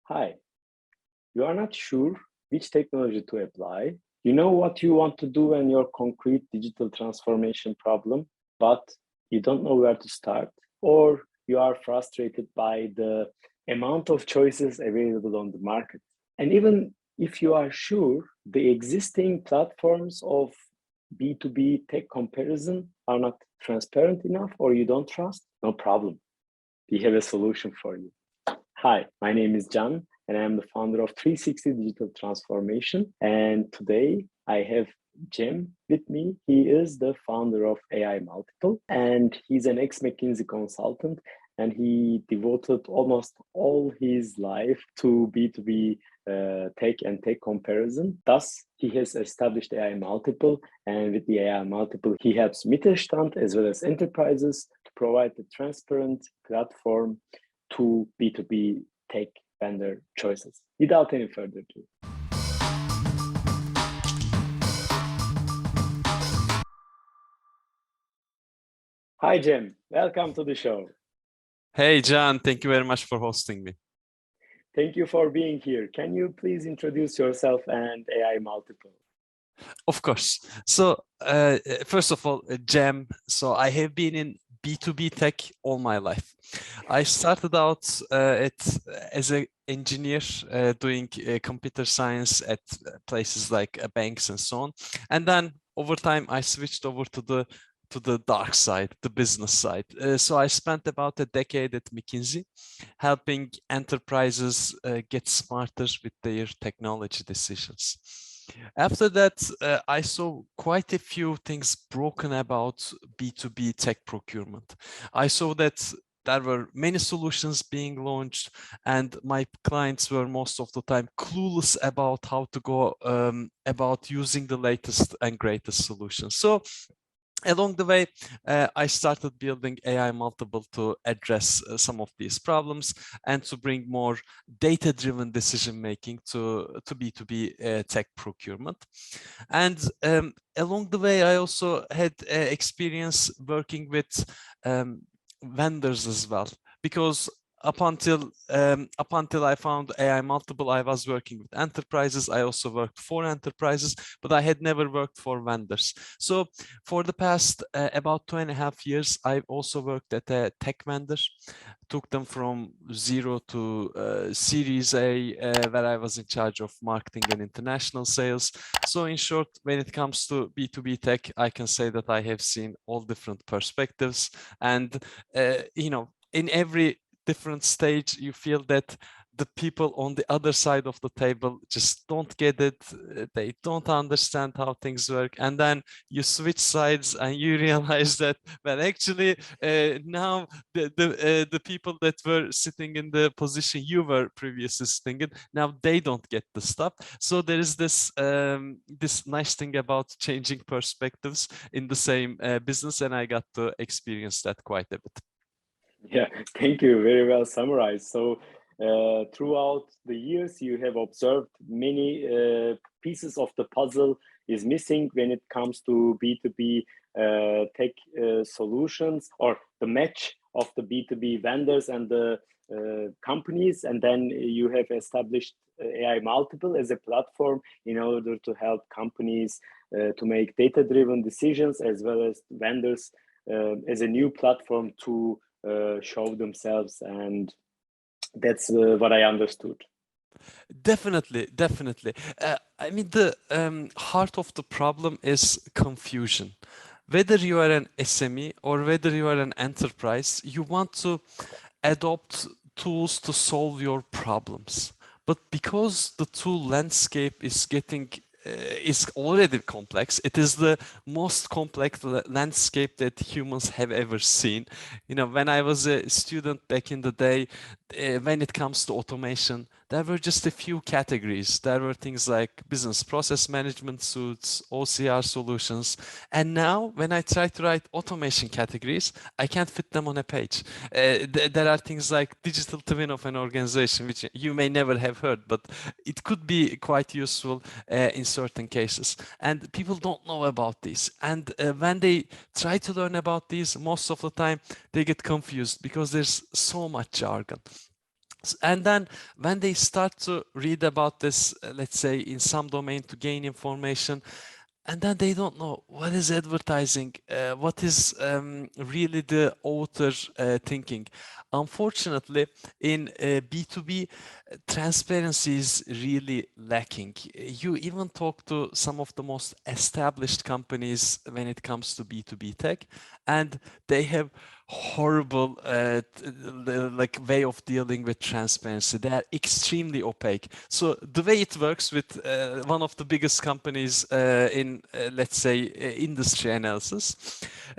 Hi, you are not sure which technology to apply. You know what you want to do and your concrete digital transformation problem, but you don't know where to start, or you are frustrated by the amount of choices available on the market. And even if you are sure the existing platforms of B2B tech comparison are not transparent enough or you don't trust, no problem. We have a solution for you. Hi, my name is Can, and I'm the founder of 360 Digital Transformation. And today I have Cem with me. He is the founder of AI Multiple, and he's an ex-McKinsey consultant, and he devoted almost all his life to B2B tech and tech comparison. Thus, he has established AI Multiple, and with the AI Multiple, he helps Mittelstand as well as enterprises to provide a transparent platform to B2B tech vendor choices. Without any further ado. Hi, Cem. Welcome to the show. Hey, Can. Thank you very much for hosting me. Thank you for being here. Can you please introduce yourself and AI Multiple? Of course. So, first of all, Cem. So I have been in B2B tech all my life. I started out as an engineer doing computer science at places like banks and so on. And then over time, I switched over to the dark side, the business side. So I spent about a decade at McKinsey, helping enterprises get smarter with their technology decisions. After that, I saw quite a few things broken about B2B tech procurement. I saw that there were many solutions being launched, and my clients were most of the time clueless about how to go about using the latest and greatest solutions. So along the way, I started building AI Multiple to address some of these problems and to bring more data-driven decision-making to B2B tech procurement. And along the way, I also had experience working with vendors as well, because up until I found AI Multiple, I was working with enterprises. I also worked for enterprises, but I had never worked for vendors. So for the past about 2.5 years, I've also worked at a tech vendor, took them from zero to Series A, where I was in charge of marketing and international sales. So in short, when it comes to B2B tech, I can say that I have seen all different perspectives, and in every different stage, you feel that the people on the other side of the table just don't get it. They don't understand how things work. And then you switch sides and you realize that, well, actually, now the people that were sitting in the position you were previously sitting in, now they don't get the stuff. So there is this nice thing about changing perspectives in the same business, and I got to experience that quite a bit. Yeah, thank you. Very well summarized. So throughout the years, you have observed many pieces of the puzzle is missing when it comes to B2B tech solutions, or the match of the B2B vendors and the companies. And then you have established AI Multiple as a platform in order to help companies to make data-driven decisions, as well as vendors as a new platform to show themselves, and that's what I understood. Definitely. I mean, the heart of the problem is confusion. Whether you are an SME or whether you are an enterprise, you want to adopt tools to solve your problems. But because the tool landscape is already complex. It is the most complex landscape that humans have ever seen. When I was a student back in the day, when it comes to automation, there were just a few categories. There were things like business process management suites, OCR solutions. And now when I try to write automation categories, I can't fit them on a page. There are things like digital twin of an organization, which you may never have heard, but it could be quite useful in certain cases. And people don't know about these. And when they try to learn about these, most of the time they get confused because there's so much jargon. And then when they start to read about this, let's say in some domain to gain information, and then they don't know what is advertising, what is really the author thinking. Unfortunately, in B2B, transparency is really lacking. You even talk to some of the most established companies when it comes to B2B tech, and they have horrible like way of dealing with transparency. They are extremely opaque. So the way it works with one of the biggest companies in let's say industry analysis,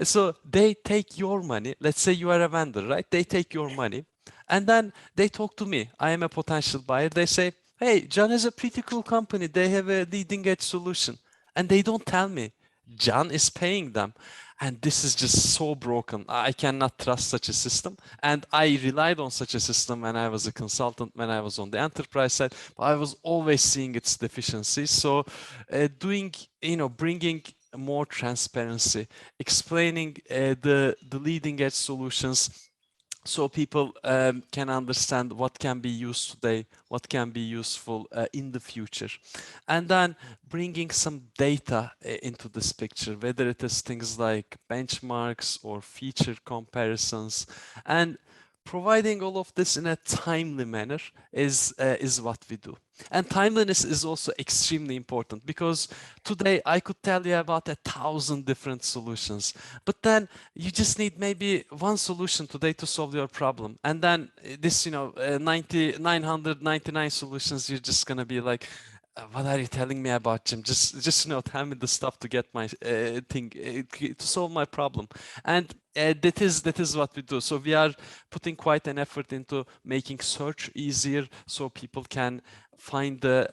so they take your money. Let's say you are a vendor, right? They take your money and then they talk to me. I am a potential buyer. They say, hey, John is a pretty cool company. They have a leading edge solution. And they don't tell me John is paying them. And this is just so broken. I cannot trust such a system. And I relied on such a system when I was a consultant, when I was on the enterprise side, but I was always seeing its deficiencies. So bringing more transparency, explaining the leading edge solutions, so people can understand what can be used today, what can be useful in the future. And then bringing some data into this picture, whether it is things like benchmarks or feature comparisons, and providing all of this in a timely manner is what we do. And timeliness is also extremely important, because today I could tell you about 1,000 different solutions, but then you just need maybe one solution today to solve your problem. And then this, 999 solutions, you're just gonna be like, what are you telling me about, Jim? Just tell me the stuff to get my thing to solve my problem. And that is what we do. So we are putting quite an effort into making search easier, so people can find the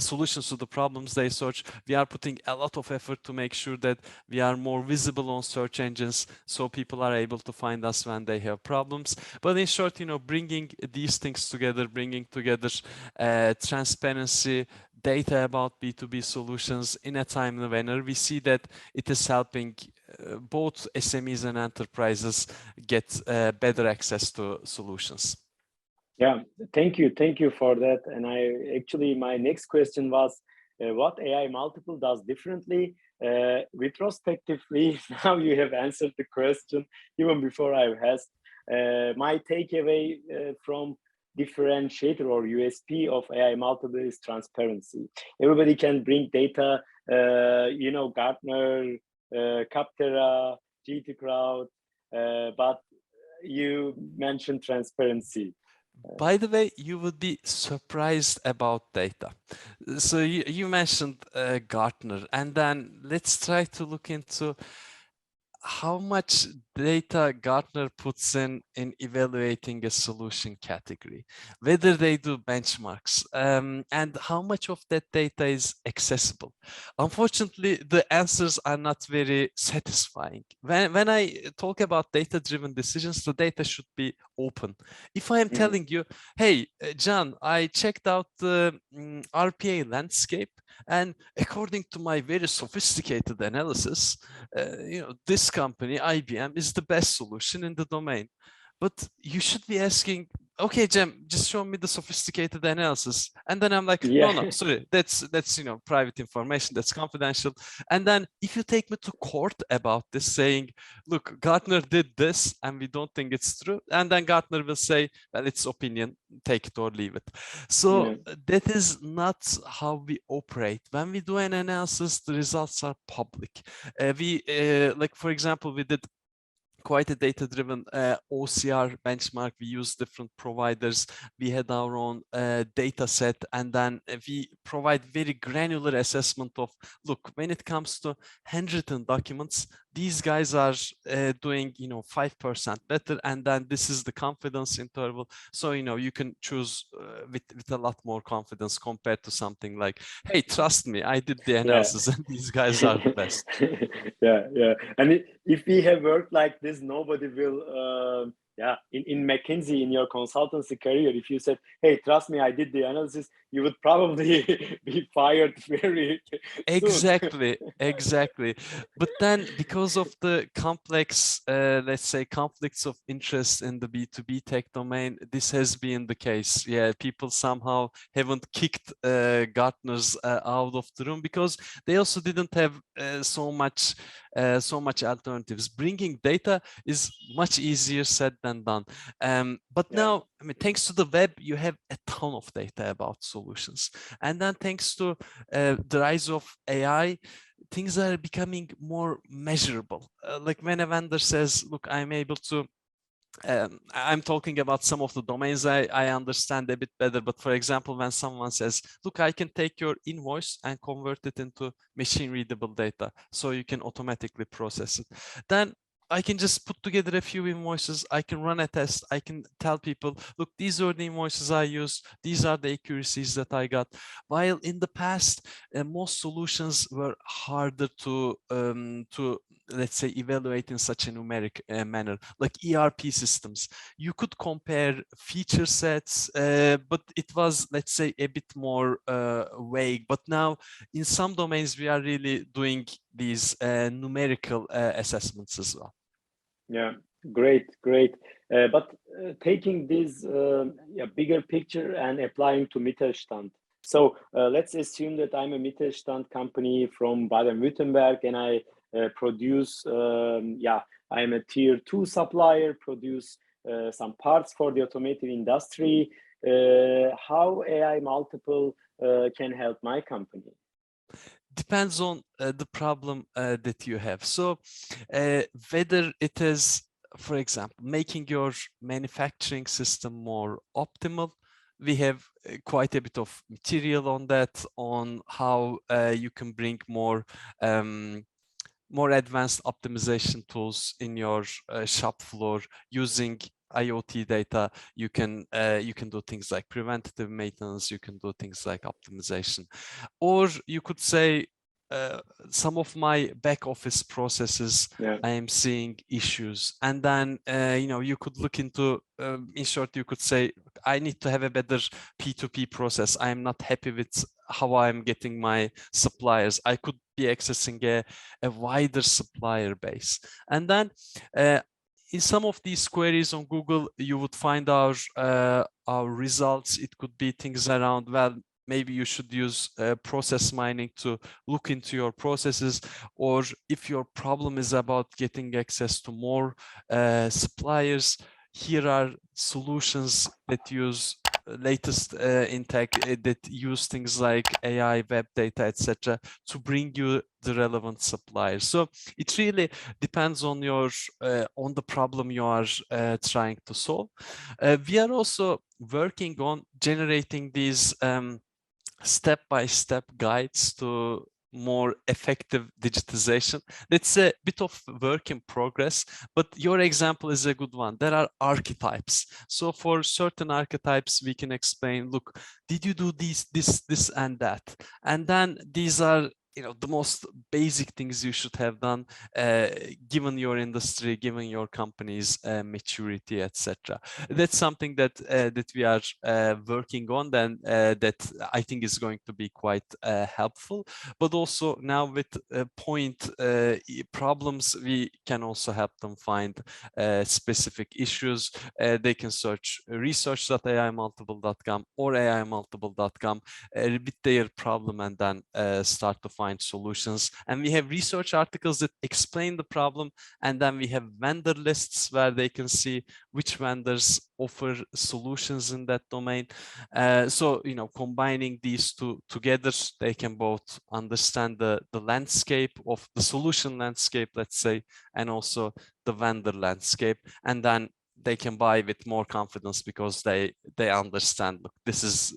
solutions to the problems they search. We are putting a lot of effort to make sure that we are more visible on search engines, so people are able to find us when they have problems. But in short, bringing these things together, bringing together transparency, data about B2B solutions in a timely manner, we see that it is helping both SMEs and enterprises get better access to solutions. Yeah, thank you for that. And my next question was, what AI multiple does differently? Retrospectively, now you have answered the question even before I've asked. My takeaway from differentiator or USP of AI multiple is transparency. Everybody can bring data, Gartner, Capterra, GT Crowd, but you mentioned transparency. By the way, you would be surprised about data. So you mentioned Gartner, and then let's try to look into how much data Gartner puts in evaluating a solution category, whether they do benchmarks, and how much of that data is accessible. Unfortunately, the answers are not very satisfying. When I talk about data-driven decisions, the data should be open. If I am telling you, hey, John, I checked out the RPA landscape, and according to my very sophisticated analysis, this company, IBM, is the best solution in the domain. But you should be asking, okay, Jem, just show me the sophisticated analysis. And then I'm like, no, sorry, that's private information, that's confidential. And then if you take me to court about this, saying, look, Gartner did this and we don't think it's true, and then Gartner will say, well, it's opinion, take it or leave it. So that is not how we operate. When we do an analysis, the results are public. Like, for example, we did quite a data-driven OCR benchmark. We use different providers. We had our own data set, and then we provide very granular assessment of, look, when it comes to handwritten documents, these guys are doing 5% better, and then this is the confidence interval. So you can choose with a lot more confidence compared to something like, hey, trust me, I did the analysis and these guys are the best. Yeah. And if we have worked like this, nobody will Yeah, in McKinsey, in your consultancy career, if you said, hey, trust me, I did the analysis, you would probably be fired very soon. Exactly. But then because of the complex, let's say, conflicts of interest in the B2B tech domain, this has been the case. Yeah, people somehow haven't kicked Gartners out of the room because they also didn't have so much alternatives. Bringing data is much easier said than done. But Yeah. now, I mean, thanks to the web, you have a ton of data about solutions. And then thanks to the rise of AI, things are becoming more measurable. Like when a vendor says, look, I'm able to I'm talking about some of the domains I understand a bit better, but for example, when someone says, look, I can take your invoice and convert it into machine readable data so you can automatically process it, then I can just put together a few invoices. I can run a test. I can tell people, look, these are the invoices I used. These are the accuracies that I got. While in the past, most solutions were harder to let's say evaluate in such a numeric manner, like ERP systems. You could compare feature sets, but it was, let's say, a bit more vague. But now in some domains, we are really doing these numerical assessments as well. Yeah, great. But taking this bigger picture and applying to Mittelstand. So let's assume that I'm a Mittelstand company from Baden-Württemberg and I produce, I'm a tier 2 supplier, produce some parts for the automotive industry. How AI multiple can help my company? Depends on the problem that you have. So whether it is, for example, making your manufacturing system more optimal, we have quite a bit of material on that, on how you can bring more advanced optimization tools in your shop floor using IoT data. You can do things like preventative maintenance. You can do things like optimization, or you could say some of my back office processes, I am seeing issues, and then you could look into, in short, you could say, I need to have a better P2P process. I am not happy with how I'm getting my suppliers. I could be accessing a wider supplier base, and then in some of these queries on Google, you would find our results. It could be things around, well, maybe you should use process mining to look into your processes, or if your problem is about getting access to more suppliers, here are solutions that use latest in tech that use things like AI, web data, etc., to bring you the relevant suppliers. So it really depends on your on the problem you are trying to solve. We are also working on generating these step-by-step guides to more effective digitization. That's a bit of work in progress, but your example is a good one. There are archetypes. So for certain archetypes, we can explain, look, did you do this, and that? And then these are the most basic things you should have done, given your industry, given your company's maturity, etc. That's something that we are working on, then that I think is going to be quite helpful. But also now with point problems, we can also help them find specific issues. They can search research.aimultiple.com or aimultiple.com with their problem, and then start to find solutions. And we have research articles that explain the problem, and then we have vendor lists where they can see which vendors offer solutions in that domain. So combining these two together, they can both understand the landscape of the solution landscape, let's say, and also the vendor landscape, and then they can buy with more confidence because they understand, look, this is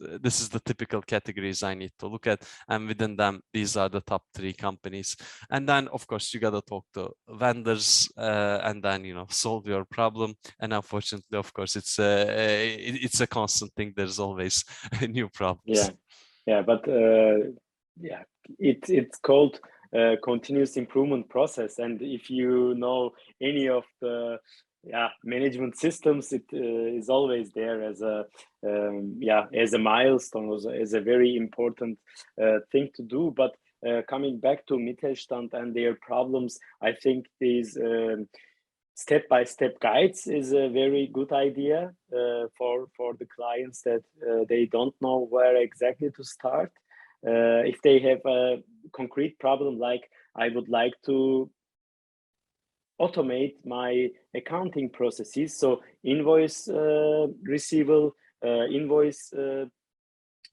the typical categories I need to look at, and within them these are the top 3 companies. And then of course you got to talk to vendors and then solve your problem. And unfortunately, of course, it's a constant thing. There's always new problems. But it's called continuous improvement process. And if you know any of the yeah, management systems, it is always there as a as a milestone, as a very important thing to do. But coming back to Mittelstand and their problems, I think these step-by-step guides is a very good idea for the clients that they don't know where exactly to start. If they have a concrete problem, like I would like to automate my accounting processes, so invoice receivable, invoice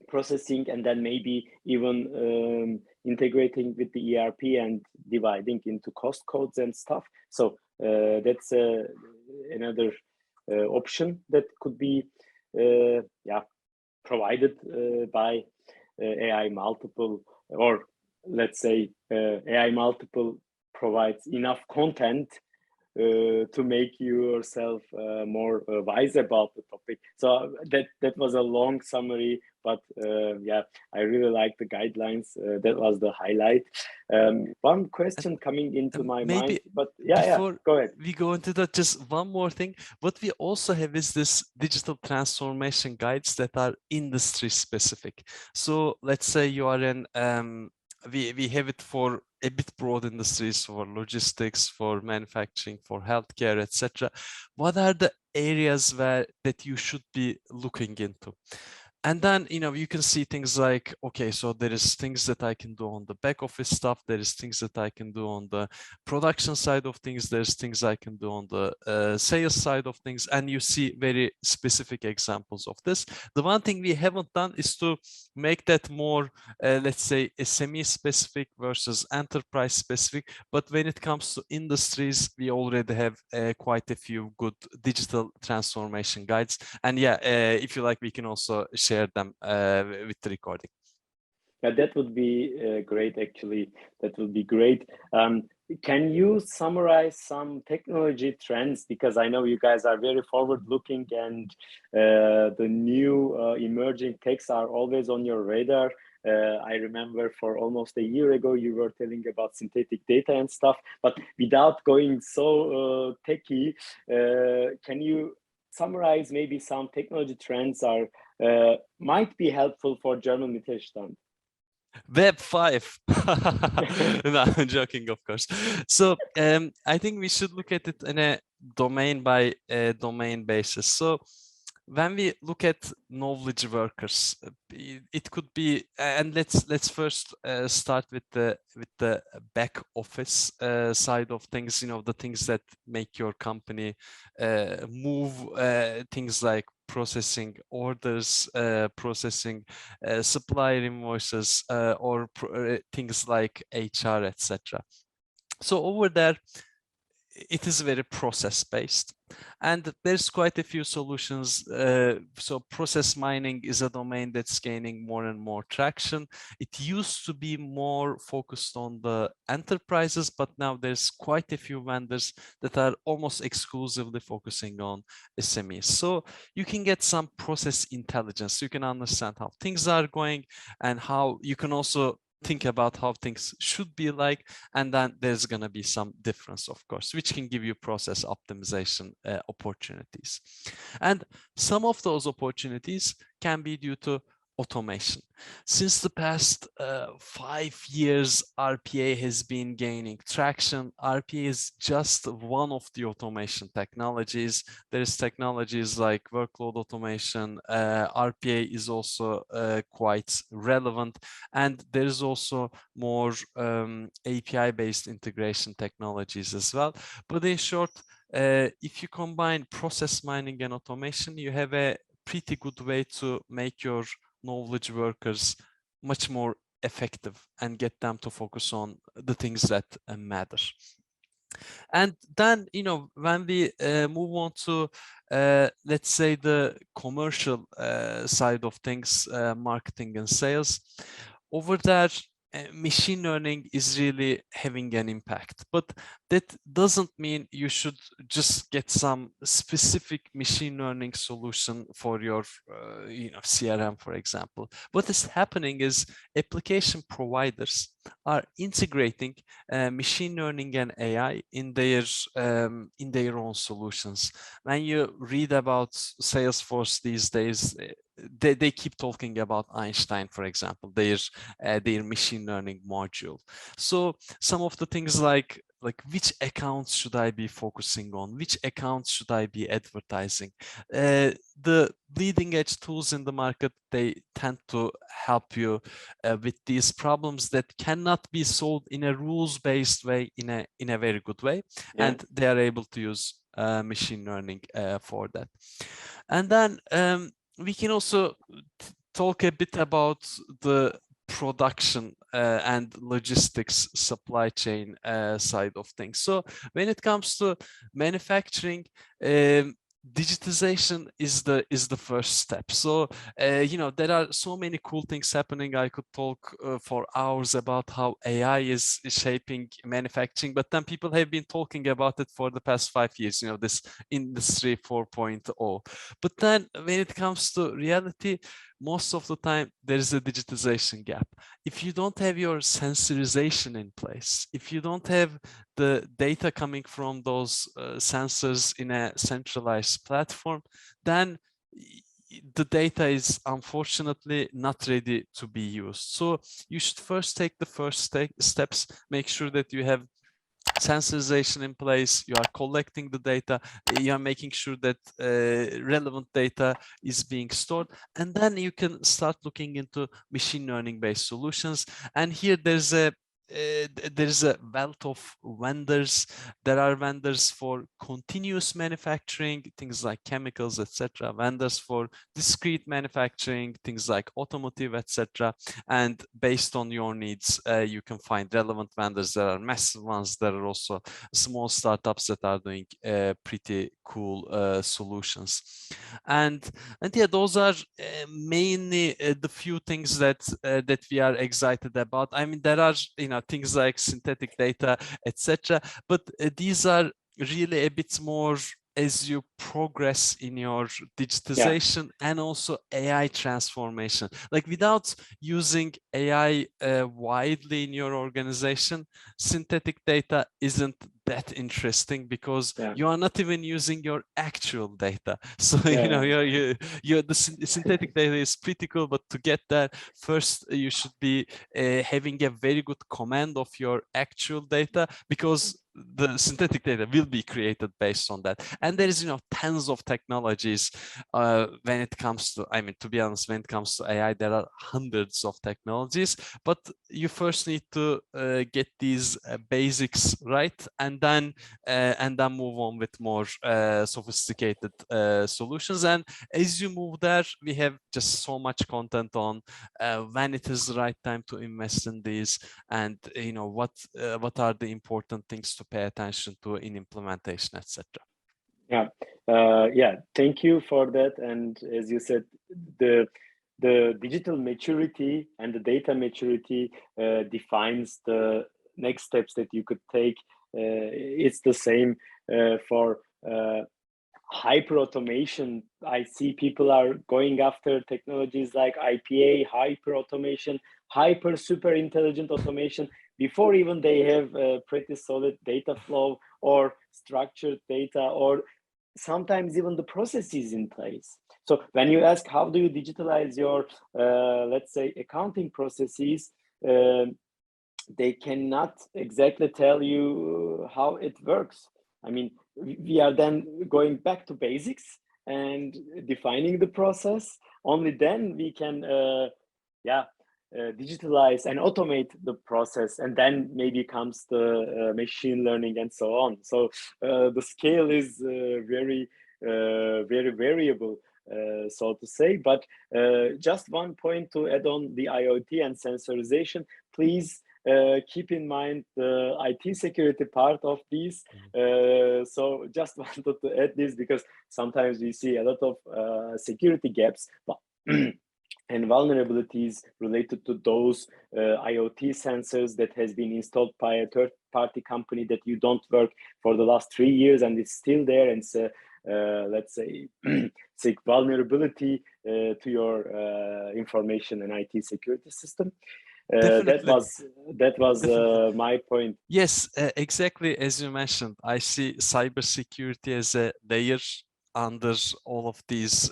processing, and then maybe even integrating with the ERP and dividing into cost codes and stuff. So that's another option that could be provided by AI multiple, or let's say AI multiple provides enough content to make you yourself more wise about the topic. So that was a long summary, but yeah, I really like the guidelines. That was the highlight. One question coming into my maybe mind, but yeah, before go ahead. we go into that, just one more thing. What we also have is this digital transformation guides that are industry specific. So let's say you are in we have it for a bit broad industries, for logistics, for manufacturing, for healthcare, etc. What are the areas that you should be looking into? And then, you can see things like, okay, so there is things that I can do on the back office stuff. There is things that I can do on the production side of things. There's things I can do on the sales side of things. And you see very specific examples of this. The one thing we haven't done is to make that more, let's say, SME specific versus enterprise specific. But when it comes to industries, we already have quite a few good digital transformation guides. And yeah, if you like, we can also share them with the recording. Yeah, that would be great, actually. That would be great. Can you summarize some technology trends? Because I know you guys are very forward-looking, and the new emerging techs are always on your radar. I remember for almost a year ago, you were telling about synthetic data and stuff, but without going so techy, can you summarize maybe some technology trends are might be helpful for German Mittelstand? Web 5. No, I'm joking, of course. So I think we should look at it in a domain by domain basis. So when we look at knowledge workers, it could be, and let's first start with the back office side of things. The things that make your company move, things like processing orders, processing supplier invoices, or things like HR, etc. So over there, it is very process based, and there's quite a few solutions. So process mining is a domain that's gaining more and more traction. It used to be more focused on the enterprises, but now there's quite a few vendors that are almost exclusively focusing on SMEs. So you can get some process intelligence. You can understand how things are going, and how you can also think about how things should be like, and then there's going to be some difference, of course, which can give you process optimization opportunities. And some of those opportunities can be due to automation. Since the past 5 years, RPA has been gaining traction. RPA is just one of the automation technologies. There's technologies like workload automation. RPA is also quite relevant. And there's also more API-based integration technologies as well. But in short, if you combine process mining and automation, you have a pretty good way to make your knowledge workers much more effective and get them to focus on the things that matter. And then, when we move on to, let's say, the commercial side of things, marketing and sales, over there, machine learning is really having an impact, but that doesn't mean you should just get some specific machine learning solution for your CRM, for example. What is happening is application providers are integrating machine learning and AI in their own solutions. When you read about Salesforce these days, they keep talking about Einstein, for example, their machine learning module. So some of the things like which accounts should I be focusing on? Which accounts should I be advertising? The leading edge tools in the market, they tend to help you with these problems that cannot be solved in a rules-based way, in a very good way, and they are able to use machine learning for that. And then we can also talk a bit about the production and logistics supply chain side of things. So when it comes to manufacturing, digitization is the first step. So there are so many cool things happening. I could talk for hours about how AI is shaping manufacturing, but then people have been talking about it for the past 5 years, this industry 4.0. But then when it comes to reality, most of the time there is a digitization gap. If you don't have your sensorization in place, if you don't have the data coming from those sensors in a centralized platform, then the data is unfortunately not ready to be used. So you should first take the first steps, make sure that you have sensorization in place, you are collecting the data, you are making sure that relevant data is being stored, and then you can start looking into machine learning based solutions. And here there's a wealth of vendors. There are vendors for continuous manufacturing, things like chemicals, etc. Vendors for discrete manufacturing, things like automotive, etc. And based on your needs, you can find relevant vendors. There are massive ones. There are also small startups that are doing pretty cool solutions. And yeah, those are mainly the few things that we are excited about. I mean, there are things like synthetic data, etc. But these are really a bit more as you progress in your digitization and also AI transformation. Like without using AI widely in your organization, synthetic data isn't that interesting because you are not even using your actual data. So the synthetic data is pretty cool, but to get that, first you should be having a very good command of your actual data, because the synthetic data will be created based on that. And there is tons of technologies when it comes to, I mean, to be honest, when it comes to AI, there are hundreds of technologies, but you first need to get these basics right, and then move on with more sophisticated solutions. And as you move there, we have just so much content on when it is the right time to invest in these, and what are the important things to pay attention to in implementation, etc. Yeah, thank you for that. And as you said, the digital maturity and the data maturity defines the next steps that you could take. It's the same for hyper automation. I see people are going after technologies like IPA, hyper automation, hyper super intelligent automation, before even they have a pretty solid data flow or structured data, or sometimes even the processes in place. So when you ask how do you digitalize your let's say accounting processes, they cannot exactly tell you how it works. I mean, we are then going back to basics and defining the process. Only then we can digitalize and automate the process, and then maybe comes the machine learning and so on. So the scale is very variable, so to say. But just one point to add on the IoT and sensorization, please keep in mind the IT security part of these. So just wanted to add this because sometimes we see a lot of security gaps. And and vulnerabilities related to those IoT sensors that has been installed by a third-party company that you don't work for the last 3 years and it's still there, and it's a, let's say, it's a vulnerability to your information and IT security system. That was my point. Yes, exactly as you mentioned. I see cybersecurity as a layer under all of these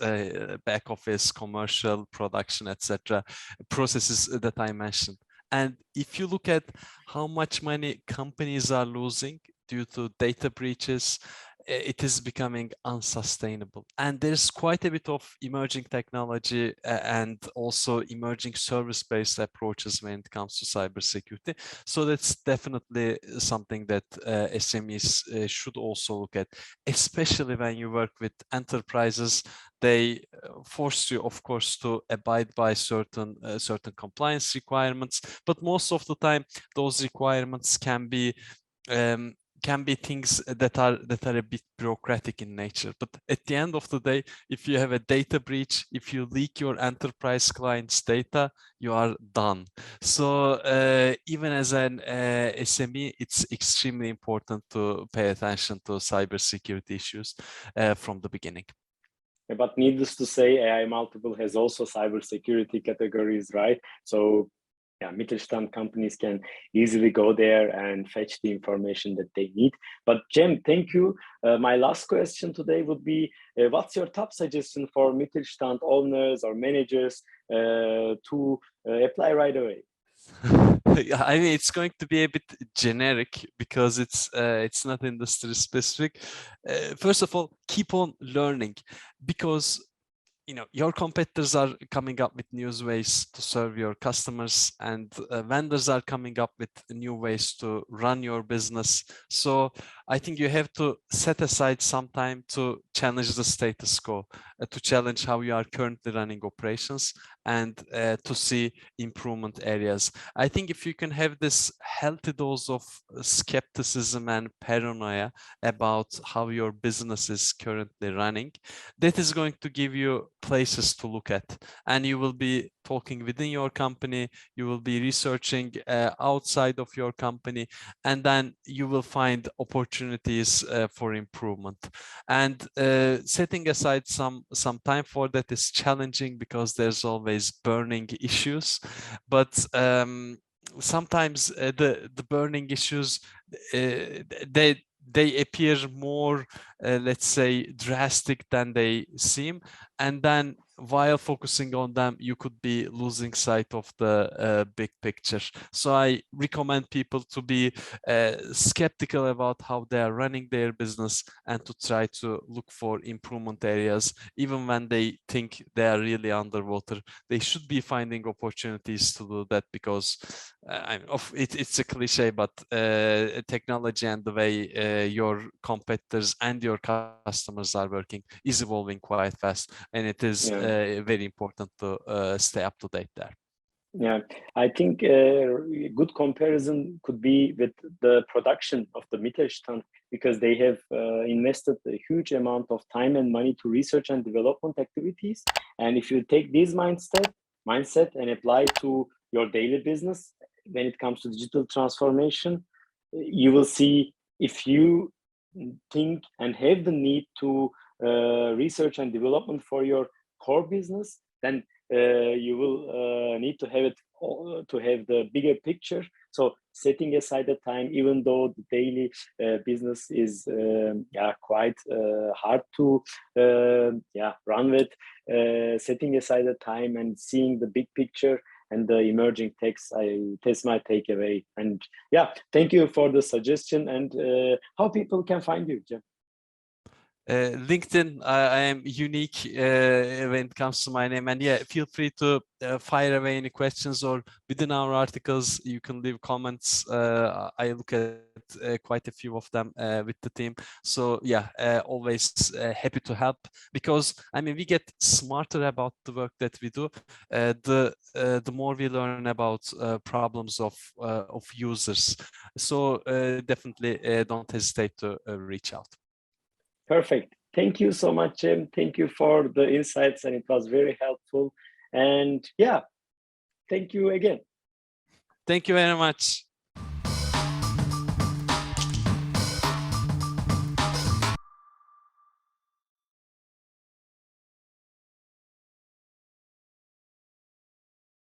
back office, commercial, production, etc. processes that I mentioned. And if you look at how much money companies are losing due to data breaches, it is becoming unsustainable. And there's quite a bit of emerging technology and also emerging service-based approaches when it comes to cybersecurity. So that's definitely something that SMEs should also look at, especially when you work with enterprises. They force you, of course, to abide by certain compliance requirements, but most of the time those requirements can be things that are a bit bureaucratic in nature. But at the end of the day, if you have a data breach, if you leak your enterprise client's data, you are done. So even as an SME, it's extremely important to pay attention to cybersecurity issues from the beginning. But needless to say, AI Multiple has also cybersecurity categories, right? So yeah, Mittelstand companies can easily go there and fetch the information that they need. But Cem, thank you. My last question today would be, what's your top suggestion for Mittelstand owners or managers to apply right away? Yeah, I mean, it's going to be a bit generic because it's not industry specific. First of all, keep on learning, because your competitors are coming up with new ways to serve your customers, and vendors are coming up with new ways to run your business. So I think you have to set aside some time to challenge the status quo, to challenge how you are currently running operations, and to see improvement areas. I think if you can have this healthy dose of skepticism and paranoia about how your business is currently running, that is going to give you places to look at, and you will be talking within your company, you will be researching outside of your company, and then you will find opportunities for improvement. And setting aside some time for that is challenging because there's always burning issues, but sometimes the burning issues, they appear more, let's say, drastic than they seem. And then while focusing on them, you could be losing sight of the big picture. So I recommend people to be skeptical about how they are running their business and to try to look for improvement areas. Even when they think they are really underwater, they should be finding opportunities to do that, because it's a cliche, but technology and the way your competitors and your customers are working is evolving quite fast, and it is very important to stay up to date there. Yeah, I think a good comparison could be with the production of the Mittelstand, because they have invested a huge amount of time and money to research and development activities. And if you take this mindset and apply to your daily business when it comes to digital transformation, you will see, if you think and have the need to research and development for your core business, then you will need to have it to have the bigger picture. So setting aside the time, even though the daily business is quite hard to run with, setting aside the time and seeing the big picture and the emerging techs, that's my takeaway. And yeah, thank you for the suggestion. And how people can find you, Cem? LinkedIn, I am unique when it comes to my name, and yeah, feel free to fire away any questions, or within our articles you can leave comments. I look at quite a few of them with the team, so yeah, always happy to help, because I mean, we get smarter about the work that we do, the more we learn about problems of users. So definitely don't hesitate to reach out. Perfect. Thank you so much, Cem. Thank you for the insights, and it was very helpful. And yeah, thank you again. Thank you very much.